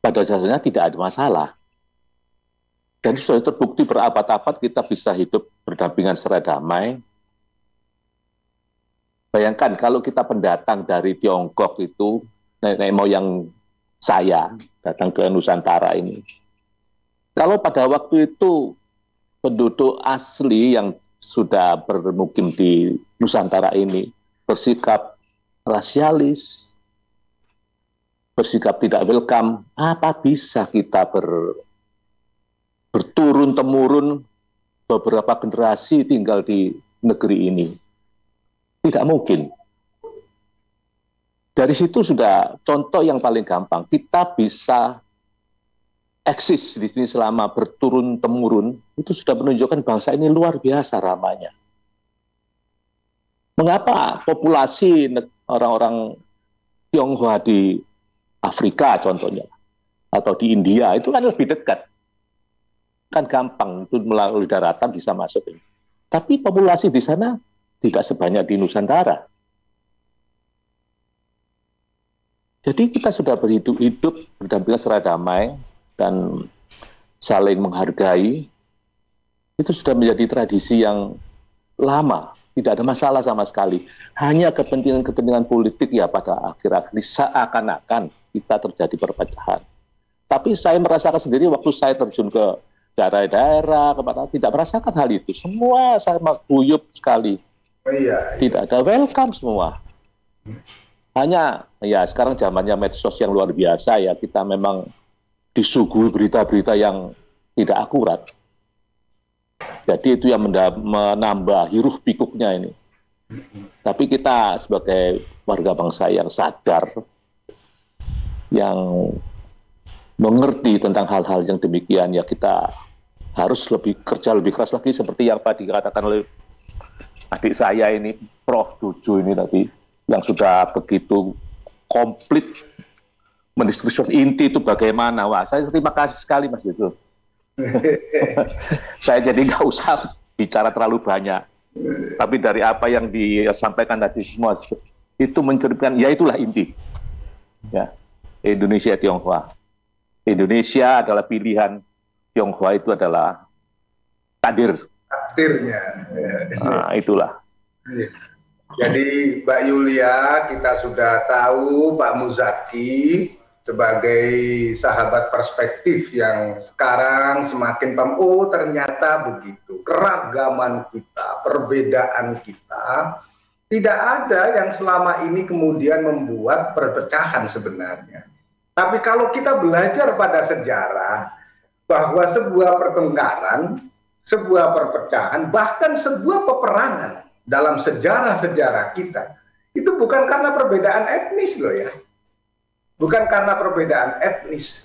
pada dasarnya tidak ada masalah. Dan sudah terbukti berabad-abad kita bisa hidup berdampingan secara damai. Bayangkan kalau kita pendatang dari Tiongkok itu, nenek moyang saya datang ke Nusantara ini. Kalau pada waktu itu penduduk asli yang sudah bermukim di Nusantara ini bersikap rasialis, bersikap tidak welcome, apa bisa kita berturun-temurun beberapa generasi tinggal di negeri ini? Tidak mungkin. Dari situ sudah contoh yang paling gampang. Kita bisa eksis di sini selama berturun-temurun, itu sudah menunjukkan bangsa ini luar biasa ramanya. Mengapa populasi orang-orang Tionghoa di Afrika contohnya, atau di India, itu kan lebih dekat. Kan gampang, itu melalui daratan bisa masuk. Tapi populasi di sana tidak sebanyak di Nusantara. Jadi kita sudah berhidup berdampingan secara damai dan saling menghargai. Itu sudah menjadi tradisi yang lama, tidak ada masalah sama sekali. Hanya kepentingan-kepentingan politik ya pada akhir-akhir seakan-akan kita terjadi perpecahan. Tapi saya merasakan sendiri waktu saya terjun ke daerah-daerah, tidak merasakan hal itu. Semua sama guyup sekali. Tidak ada welcome semua. Hanya ya sekarang zamannya medsos yang luar biasa ya, kita memang disuguhi berita-berita yang tidak akurat. Jadi itu yang menambah hirup pikuknya ini. Tapi kita sebagai warga bangsa yang sadar, yang mengerti tentang hal-hal yang demikian, ya kita harus kerja lebih keras lagi seperti yang tadi dikatakan oleh adik saya ini, Prof. Duju ini tadi, yang sudah begitu komplit mendistribusikan inti itu bagaimana. Wah, saya terima kasih sekali Mas Duju. Saya jadi nggak usah bicara terlalu banyak. Tapi dari apa yang disampaikan tadi semua, itu menceritakan, ya itulah inti. Ya. Indonesia Tionghoa. Indonesia adalah pilihan, Tionghoa itu adalah takdirnya. Nah, itulah. Jadi Mbak Yulia, kita sudah tahu Pak Musaki sebagai sahabat perspektif yang sekarang semakin ternyata begitu. Keragaman kita, perbedaan kita, tidak ada yang selama ini kemudian membuat perpecahan sebenarnya. Tapi kalau kita belajar pada sejarah bahwa sebuah pertengkaran, sebuah perpecahan, bahkan sebuah peperangan dalam sejarah-sejarah kita, itu bukan karena perbedaan etnis loh ya. Bukan karena perbedaan etnis,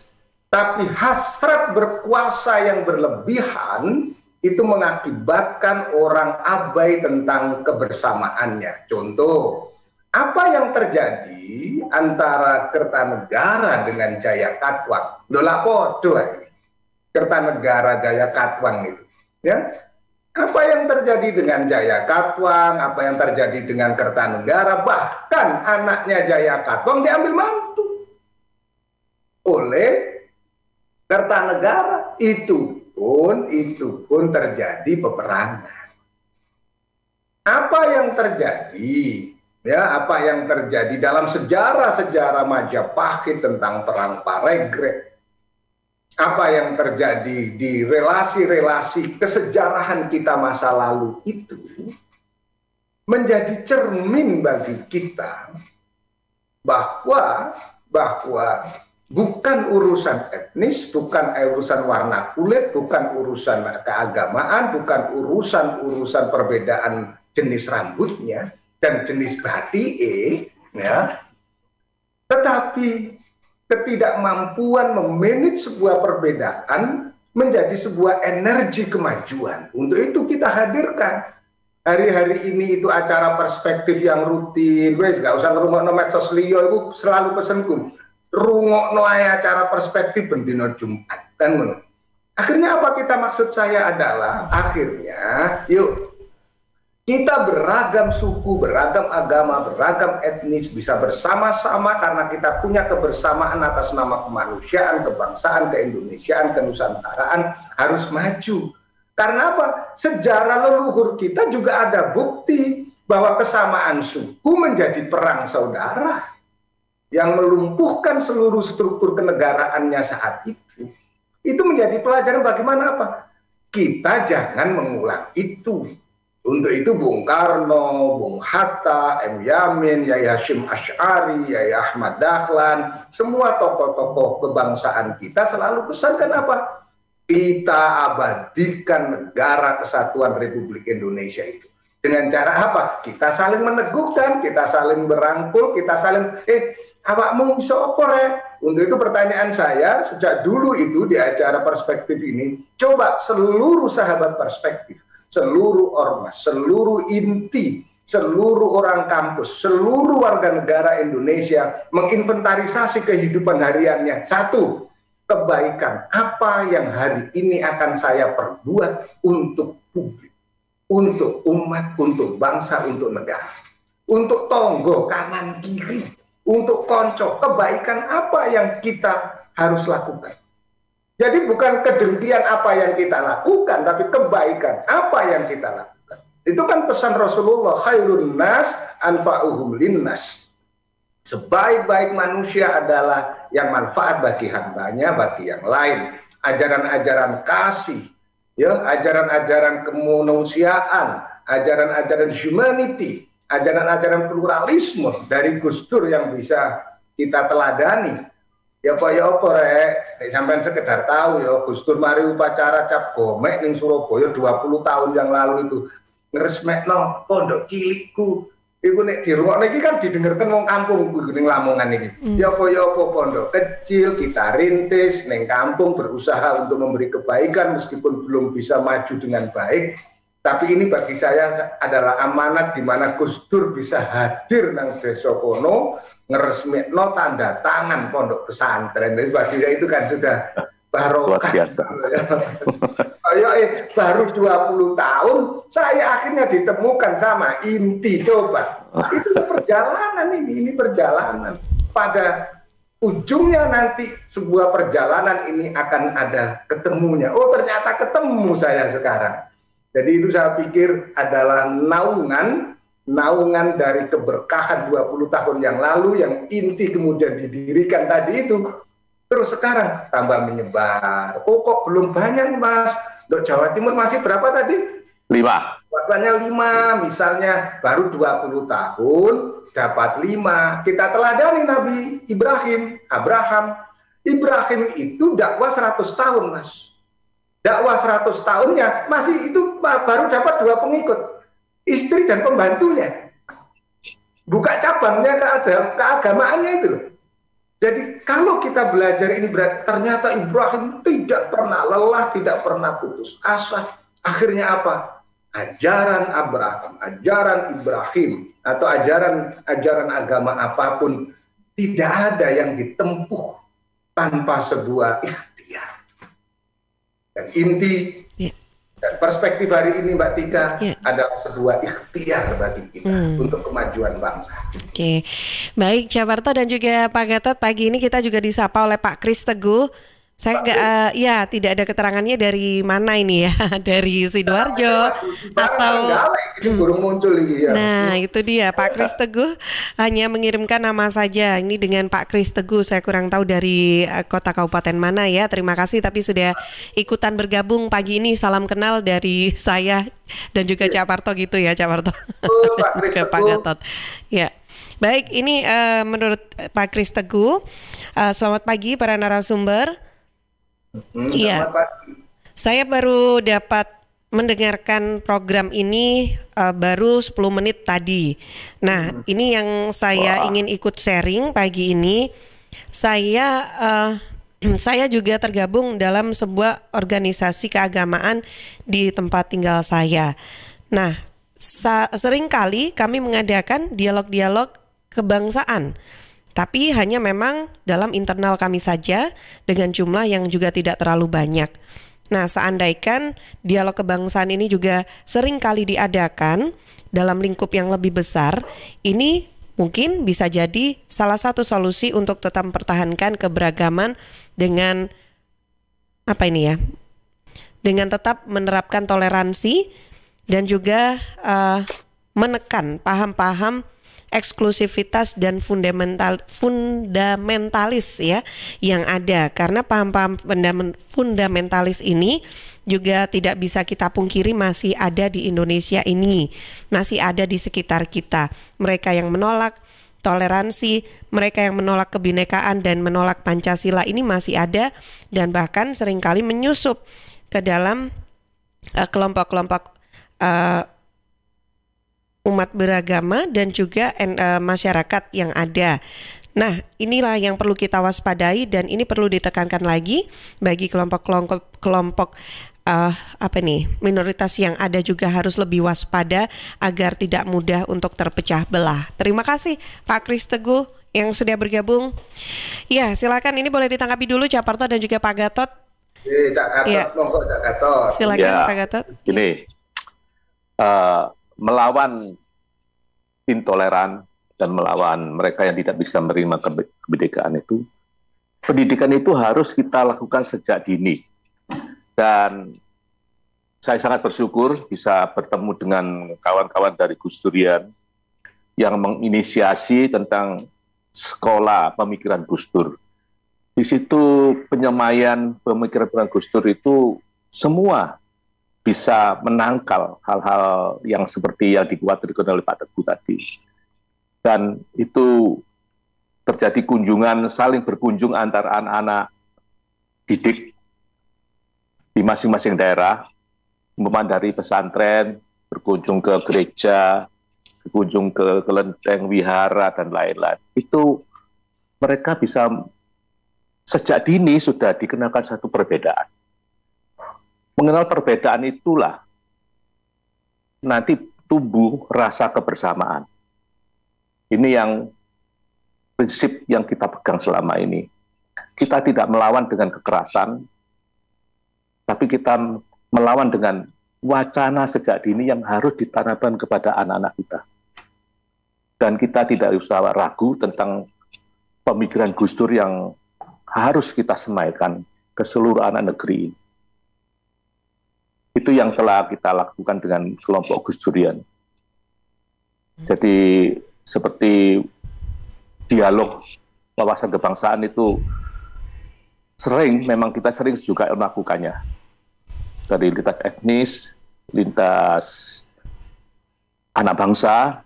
tapi hasrat berkuasa yang berlebihan itu mengakibatkan orang abai tentang kebersamaannya. Contoh, apa yang terjadi antara Kertanegara dengan Jayakatwang? Lola podo ini. Kertanegara Jayakatwang itu, ya. Apa yang terjadi dengan Jayakatwang, apa yang terjadi dengan Kertanegara, bahkan anaknya Jayakatwang diambil mantu oleh Kertanegara. Itu pun terjadi peperangan. Apa yang terjadi? Ya, apa yang terjadi dalam sejarah Majapahit tentang perang Paregreg? Apa yang terjadi di relasi-relasi kesejarahan kita masa lalu itu menjadi cermin bagi kita bahwa bukan urusan etnis, bukan urusan warna kulit, bukan urusan keagamaan, bukan urusan perbedaan jenis rambutnya dan jenis batik, ya, tetapi ketidakmampuan memanage sebuah perbedaan menjadi sebuah energi kemajuan. Untuk itu kita hadirkan hari-hari ini itu acara perspektif yang rutin. Wes gak usah ngrungokno medsos liya, iku selalu pesenku. Rungokno ae acara perspektif bendino Jumat, kan ngono. Akhirnya apa kita maksud saya adalah akhirnya yuk kita beragam suku, beragam agama, beragam etnis bisa bersama-sama karena kita punya kebersamaan atas nama kemanusiaan, kebangsaan, keindonesiaan, kenusantaraan harus maju. Karena apa? Sejarah leluhur kita juga ada bukti bahwa kesamaan suku menjadi perang saudara yang melumpuhkan seluruh struktur kenegaraannya saat itu. Itu menjadi pelajaran bagaimana apa? Kita jangan mengulang itu. Untuk itu Bung Karno, Bung Hatta, M. Yamin, Yai Hashim Asy'ari, Yai Ahmad Dahlan, semua tokoh-tokoh kebangsaan kita selalu pesankan apa? Kita abadikan negara kesatuan Republik Indonesia itu. Dengan cara apa? Kita saling meneguhkan, kita saling berangkul, kita saling, awakmu bisa apa rek? Untuk itu pertanyaan saya sejak dulu itu di acara perspektif ini, coba seluruh sahabat perspektif, seluruh ormas, seluruh inti, seluruh orang kampus, seluruh warga negara Indonesia menginventarisasi kehidupan hariannya. Satu, kebaikan apa yang hari ini akan saya perbuat untuk publik, untuk umat, untuk bangsa, untuk negara, untuk tonggo kanan kiri, untuk konco, kebaikan apa yang kita harus lakukan. Jadi bukan kedengkian apa yang kita lakukan, tapi kebaikan apa yang kita lakukan. Itu kan pesan Rasulullah, khairun nas anfa'uhum linnas. Sebaik-baik manusia adalah yang manfaat bagi hambanya, bagi yang lain. Ajaran-ajaran kasih, ya, ajaran-ajaran kemanusiaan, ajaran-ajaran humanity, ajaran-ajaran pluralisme dari Gus Dur yang bisa kita teladani. Ya apa rek, sampean sekedar tahu ya Gus Dur mari upacara cap gomek ning Surabaya 20 tahun yang lalu itu ngresmekno pondok cilikku. Iku nek dirungokno iki kan didengarkan wong kampung ning Lamongan iki. Ya apa pondok kecil kita rintis ning kampung berusaha untuk memberi kebaikan meskipun belum bisa maju dengan baik. Tapi ini bagi saya adalah amanat di mana Gus Dur bisa hadir nang desa kono ngeresmikno tanda tangan pondok pesantren. Jadi bagi saya itu kan sudah barokah. Baru 20 tahun saya akhirnya ditemukan sama inti. Coba itu perjalanan ini perjalanan. Pada ujungnya nanti sebuah perjalanan ini akan ada ketemunya. Oh ternyata ketemu saya sekarang. Jadi itu saya pikir adalah naungan dari keberkahan 20 tahun yang lalu yang inti kemudian didirikan tadi itu. Terus sekarang tambah menyebar. Oh kok belum banyak Mas? Untuk Jawa Timur masih berapa tadi? 5. Waktunya 5, misalnya baru 20 tahun dapat 5. Kita teladani Nabi Abraham itu dakwah 100 tahun Mas. Dakwah 100 tahunnya masih itu baru dapat 2 pengikut, istri dan pembantunya. Buka cabangnya keagamaannya itu loh. Jadi kalau kita belajar ini berarti ternyata Ibrahim tidak pernah lelah, tidak pernah putus asa. Akhirnya apa? Ajaran Abraham, ajaran Ibrahim, atau ajaran agama apapun tidak ada yang ditempuh tanpa sebuah ikhtiar. Dan inti dan perspektif hari ini Mbak Tika adalah sebuah ikhtiar bagi kita untuk kemajuan bangsa. Oke, baik Jabarto dan juga Pak Gatot, pagi ini kita juga disapa oleh Pak Kris Teguh. Saya tidak ada keterangannya dari mana ini ya, dari Sidoarjo atau burung muncul ya. Nah, itu dia Pak Kris Teguh hanya mengirimkan nama saja. Ini dengan Pak Kris Teguh, saya kurang tahu dari kota kabupaten mana ya. Terima kasih tapi sudah ikutan bergabung pagi ini. Salam kenal dari saya dan juga Jabarto gitu ya, Jabarto. Ke Pak Gatot. Ya. Baik, ini menurut Pak Kris Teguh, selamat pagi para narasumber. Iya, saya baru dapat mendengarkan program ini baru 10 menit tadi. Nah, ini yang saya ingin ikut sharing pagi ini. Saya juga tergabung dalam sebuah organisasi keagamaan di tempat tinggal saya. Nah, seringkali kami mengadakan dialog-dialog kebangsaan. Tapi hanya memang dalam internal kami saja dengan jumlah yang juga tidak terlalu banyak. Nah, seandainya dialog kebangsaan ini juga sering kali diadakan dalam lingkup yang lebih besar, ini mungkin bisa jadi salah satu solusi untuk tetap mempertahankan keberagaman dengan dengan tetap menerapkan toleransi dan juga menekan paham-paham eksklusivitas dan fundamentalis ya yang ada, karena paham-paham fundamentalis ini juga tidak bisa kita pungkiri masih ada di Indonesia ini, masih ada di sekitar kita. Mereka yang menolak toleransi, mereka yang menolak kebinekaan dan menolak Pancasila ini masih ada dan bahkan seringkali menyusup ke dalam kelompok-kelompok umat beragama dan juga masyarakat yang ada. Nah, inilah yang perlu kita waspadai dan ini perlu ditekankan lagi bagi kelompok minoritas yang ada juga harus lebih waspada agar tidak mudah untuk terpecah belah. Terima kasih Pak Kris Teguh yang sudah bergabung. Ya, silakan ini boleh ditanggapi dulu Jabarto dan juga Pak Gatot. Cak Gatot. Silakan Pak Gatot. Ini melawan intoleran dan melawan mereka yang tidak bisa menerima kebinekaan itu, pendidikan itu harus kita lakukan sejak dini. Dan saya sangat bersyukur bisa bertemu dengan kawan-kawan dari Gus Durian yang menginisiasi tentang sekolah pemikiran Gus Dur. Di situ penyemaian pemikiran Gus Dur itu semua bisa menangkal hal-hal yang seperti yang dikhawatirkan oleh Pak Teguh tadi. Dan itu terjadi kunjungan, saling berkunjung antara anak-anak didik di masing-masing daerah, dari pesantren, berkunjung ke gereja, berkunjung ke kelenteng, wihara, dan lain-lain. Itu mereka bisa sejak dini sudah dikenakan satu perbedaan. Mengenal perbedaan itulah nanti tumbuh rasa kebersamaan. Ini yang prinsip yang kita pegang selama ini. Kita tidak melawan dengan kekerasan, tapi kita melawan dengan wacana sejak dini yang harus ditanamkan kepada anak-anak kita. Dan kita tidak usah ragu tentang pemikiran Gus Dur yang harus kita semaikan ke seluruh anak negeri ini. Itu yang telah kita lakukan dengan kelompok Gus Durian. Jadi seperti dialog wawasan kebangsaan itu memang kita sering juga melakukannya. Dari lintas etnis, lintas anak bangsa,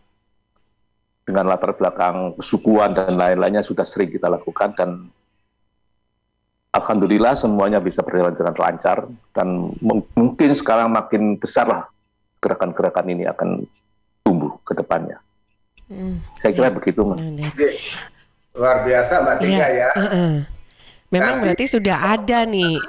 dengan latar belakang kesukuan dan lain-lainnya sudah sering kita lakukan, dan alhamdulillah semuanya bisa berjalan dengan lancar, dan mungkin sekarang makin besarlah gerakan-gerakan ini akan tumbuh ke depannya. Saya kira begitu, Mas. Luar biasa Mbak Tika ya. Memang berarti sudah ada nih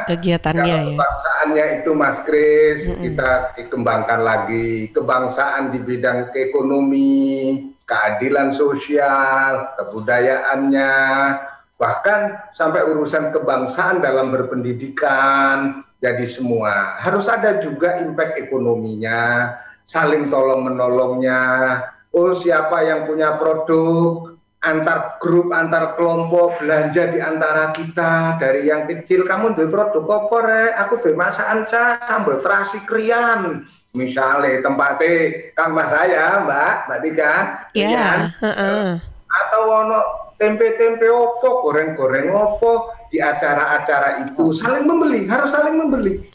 kegiatannya ya. Kebangsaan Kedepannya itu Mas Kris, kita dikembangkan lagi kebangsaan di bidang ekonomi, keadilan sosial, kebudayaannya, bahkan sampai urusan kebangsaan dalam berpendidikan. Jadi semua harus ada juga impact ekonominya, saling tolong menolongnya. Oh, siapa yang punya produk, antar grup, antar kelompok belanja di antara kita. Dari yang kecil, kamu duwe produk apa rek? Aku duwe masakan sambal terasi krian. Misalnya tempatnya kan mas saya, Mbak Tika. Iya. Atau ono tempe-tempe opo, goreng-goreng opo di acara-acara itu saling membeli, harus saling membeli.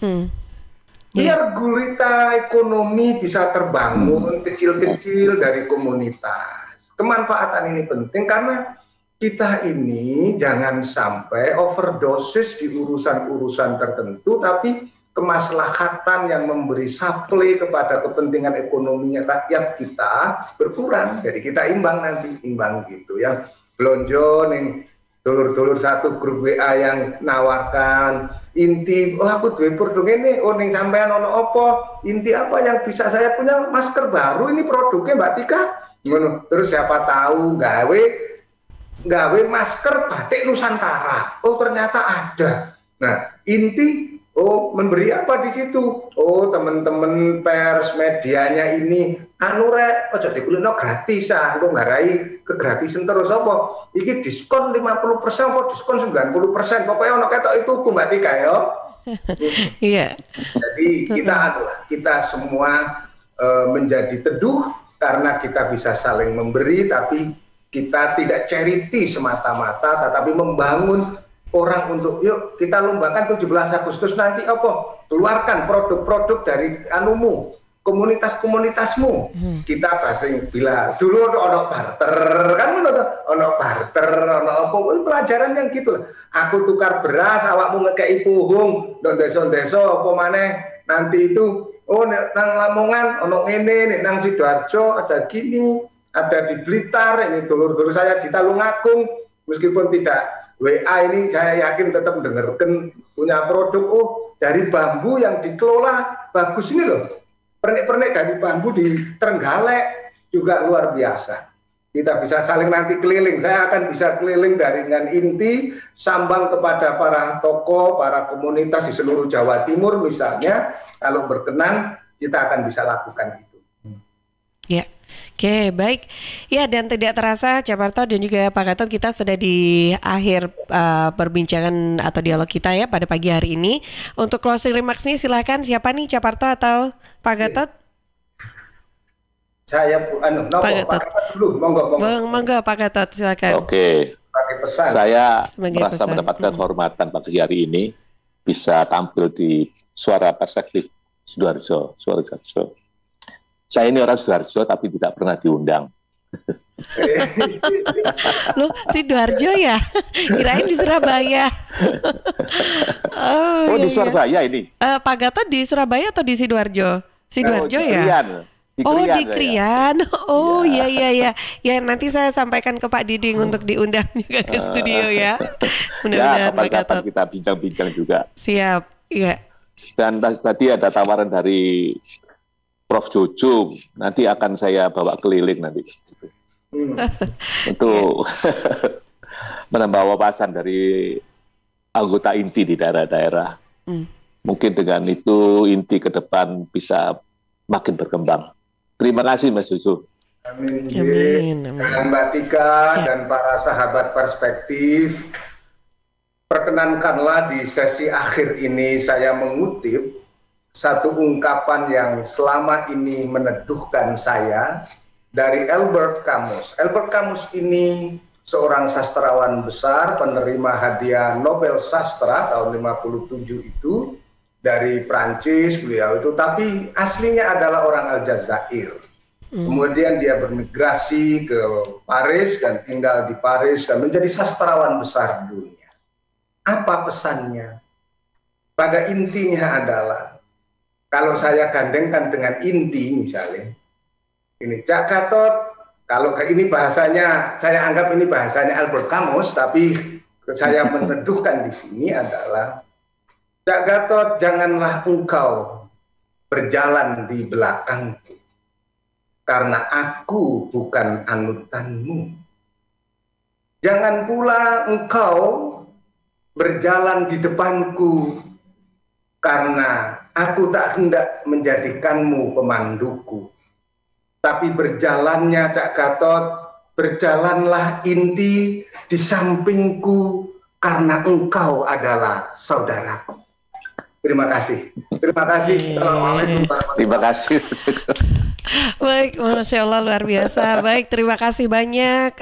Biar gurita ekonomi bisa terbangun kecil-kecil dari komunitas. Kemanfaatan ini penting karena kita ini jangan sampai overdosis di urusan-urusan tertentu, tapi kemaslahatan yang memberi supply kepada kepentingan ekonominya rakyat kita berkurang. Jadi kita imbang nanti, imbang gitu ya. Blonjo nih dulur-dulur satu grup WA yang nawarkan inti, oh aku duwe produk ini, oh ning sampean ono opo, inti apa yang bisa saya punya masker baru ini produknya Mbak Tika. Terus siapa tahu gawe masker batik Nusantara. Oh ternyata ada. Nah, inti memberi apa di situ? Oh, teman-teman pers medianya ini anu rek aja dikulino gratis ah, engko ngarai kegratisan terus apa? Iki diskon 50% apa diskon 90%. Pokoknya ono ketok itu Mbak Tika ya. Iya. Jadi kita semua menjadi teduh karena kita bisa saling memberi, tapi kita tidak charity semata-mata, tetapi membangun orang untuk yuk kita lombakan 17 Agustus nanti apa? Keluarkan produk-produk dari anumu, komunitas-komunitasmu. Kita basing bila dulu ono barter, kan ono barter, ono apa? Pelajaran yang gitu lah. Aku tukar beras, awakmu ngekei puhung, ndok desa-desa apa maneh nanti itu. Oh, nang Lamongan ono ngene, nang Sidoarjo ada gini, ada di Blitar, ini dulur-dulur saya di Tulungagung, meskipun tidak WA ini saya yakin tetap dengarkan punya produk dari bambu yang dikelola bagus ini loh. Pernik-pernik dari bambu di Trenggalek juga luar biasa. Kita bisa saling nanti keliling. Saya akan bisa keliling dengan inti sambang kepada para tokoh, para komunitas di seluruh Jawa Timur misalnya. Kalau berkenan kita akan bisa lakukan itu. Ya. Oke, baik. Ya, dan tidak terasa Caparto dan juga Pak Gatot, kita sudah di akhir perbincangan atau dialog kita ya pada pagi hari ini. Untuk closing remarks nih silakan, siapa nih, Caparto atau Pak Gatot? Saya Pak Gatot dulu, monggo Pak Gatot silakan. Oke. Pesan. Saya merasa mendapatkan kehormatan pagi hari ini bisa tampil di Suara Perspektif Sidoarjo. Saya ini orang Sidoarjo tapi tidak pernah diundang. Loh, Sidoarjo ya? Kirain di Surabaya. Di Surabaya ini. Pak Gatot di Surabaya atau di Sidoarjo? Sidoarjo ya? Di Krian. Oh iya. Ya nanti saya sampaikan ke Pak Diding untuk diundang juga ke studio ya. Mudah-mudahan Pak Gatot kita bincang-bincang juga. Siap. Iya. Dan tadi ada tawaran dari Prof. Jojung, nanti akan saya bawa keliling nanti. Untuk menambah wawasan dari anggota inti di daerah-daerah. Mungkin dengan itu inti ke depan bisa makin berkembang. Terima kasih Mas Yusuf. Amin. Dan Mbak Tika dan para sahabat perspektif, perkenankanlah di sesi akhir ini saya mengutip satu ungkapan yang selama ini meneduhkan saya dari Albert Camus. Albert Camus ini seorang sastrawan besar, penerima hadiah Nobel Sastra tahun 57 itu dari Prancis beliau itu, tapi aslinya adalah orang Aljazair. Kemudian dia bermigrasi ke Paris dan tinggal di Paris dan menjadi sastrawan besar dunia. Apa pesannya? Pada intinya adalah, kalau saya gandengkan dengan inti misalnya, ini Cak Gatot, kalau ini bahasanya, saya anggap ini bahasanya Albert Camus, tapi saya meneduhkan di sini adalah Cak Gatot, janganlah engkau berjalan di belakangku, karena aku bukan anutanmu. Jangan pula engkau berjalan di depanku, karena aku tak hendak menjadikanmu pemanduku. Tapi berjalannya Cak Gatot, berjalanlah inti di sampingku, karena engkau adalah saudaraku. Terima kasih. Terima kasih. Assalamualaikum warahmatullahi Terima kasih. Baik, Masya Allah luar biasa. Baik, terima kasih banyak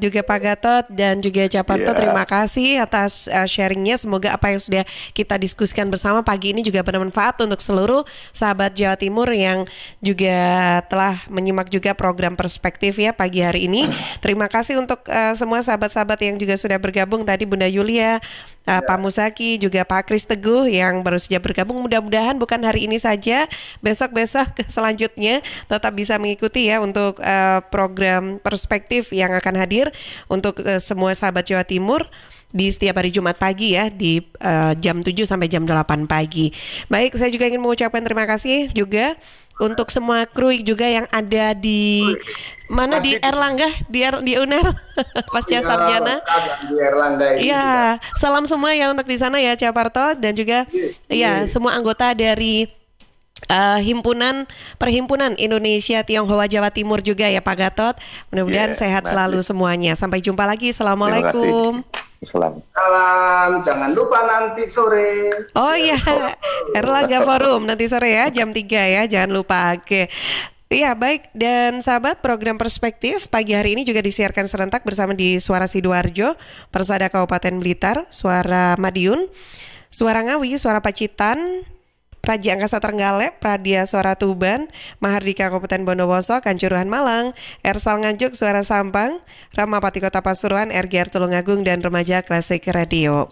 juga Pak Gatot dan juga Caparto. Terima kasih atas sharingnya. Semoga apa yang sudah kita diskusikan bersama pagi ini juga bermanfaat untuk seluruh sahabat Jawa Timur yang juga telah menyimak juga program Perspektif ya pagi hari ini. Terima kasih untuk semua sahabat-sahabat yang juga sudah bergabung tadi, Bunda Yulia, Pak Musaki, juga Pak Kris Teguh yang baru saja bergabung. Mudah-mudahan bukan hari ini saja, besok-besok selanjutnya tetap bisa mengikuti ya untuk program Perspektif yang akan hadir untuk semua sahabat Jawa Timur di setiap hari Jumat pagi ya di jam 7 sampai jam 8 pagi. Baik, saya juga ingin mengucapkan terima kasih juga untuk semua kru juga yang ada di mana di Erlangga, di UNER Pasca Sarjana. Di Erlangga ini. Iya, salam semua ya untuk di sana ya Caparto dan juga ya semua anggota dari Perhimpunan Indonesia Tionghoa Jawa Timur juga ya Pak Gatot. Mudah-mudahan sehat selalu semuanya. Sampai jumpa lagi. Assalamualaikum. Salam. Jangan lupa nanti sore. Oh iya, Erlangga Forum nanti sore ya jam 3 ya. Jangan lupa. Oke. Iya baik, dan sahabat, program Perspektif pagi hari ini juga disiarkan serentak bersama di Suara Sidoarjo, Persada Kabupaten Blitar, Suara Madiun, Suara Ngawi, Suara Pacitan, Praja Angkasa Trenggalek, Pradia Suara Tuban, Mahardika Kabupaten Bondowoso, Kanjuruhan Malang, Ersal Nganjuk, Suara Sampang, Ramapati Kota Pasuruan, RGR Tulungagung, dan Remaja Klasik Radio.